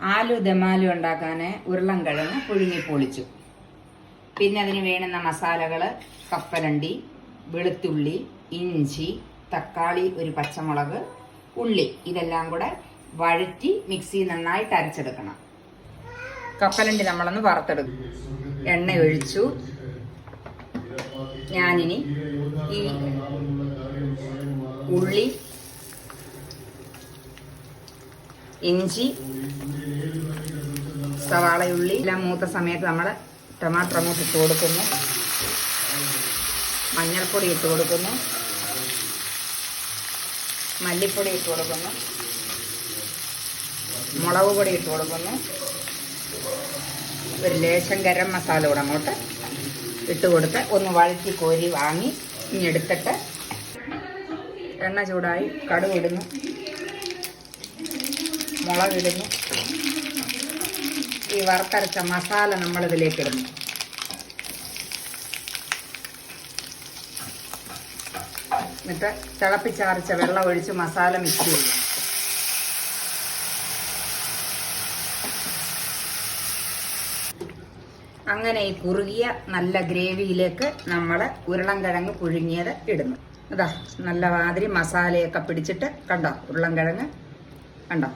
ആലു ദമാലു ഉണ്ടാക്കാൻ ഉരുളൻകിഴങ്ങ് പുഴുങ്ങി പൊളിച്ചു. പിന്നെ അതിന് വേണ്ടുന്ന മസാലകൾ കപ്പലണ്ടി, വെളുത്തുള്ളി, ഇഞ്ചി, തക്കാളി, ഒരു പച്ചമുളക്, ഉള്ളി ഇതെല്ലാം കൂടെ വഴറ്റി മിക്സി നന്നായിട്ട് അരച്ചെടുക്കണം. കപ്പലണ്ടി നമ്മളൊന്ന് വറുത്തെടുക്കും. എണ്ണ ഒഴിച്ചു. ഞാനിനി ഈ ഉള്ളി, ഇഞ്ചി, സവാളയുള്ളി എല്ലാം മൂത്ത സമയത്ത് നമ്മൾ ടൊമാറ്റോ മൂത്ത് ഇട്ട് കൊടുക്കുന്നു. മഞ്ഞൾപ്പൊടി ഇട്ട് കൊടുക്കുന്നു. മല്ലിപ്പൊടി ഇട്ട് കൊടുക്കുന്നു. മുളക് പൊടി ഇട്ട് കൊടുക്കുന്നു. ഒരു ലേശം ഗരം മസാല കൂടെ അങ്ങോട്ട് ഇട്ട് കൊടുത്ത് ഒന്ന് വഴറ്റി കോരി വാങ്ങി ഇനി എടുത്തിട്ട് എണ്ണ ചൂടായി കടുക് ഇടുന്നു, മുളകിടുന്നു. ഈ വറുത്തരച്ച മസാല നമ്മളിതിലേക്ക് ഇടുന്നു. എന്നിട്ട് തിളപ്പിച്ചാറിച്ച വെള്ളം ഒഴിച്ച് മസാല മിക്സ് ചെയ്യും. അങ്ങനെ ഈ കുറുകിയ നല്ല ഗ്രേവിയിലേക്ക് നമ്മൾ ഉരുളൻകിഴങ്ങ് പുഴുങ്ങിയത് ഇടുന്നു. ഇതാ നല്ല മാതിരി മസാലയൊക്കെ പിടിച്ചിട്ട് കണ്ടോ ഉരുളൻകിഴങ്ങ് കണ്ടോ.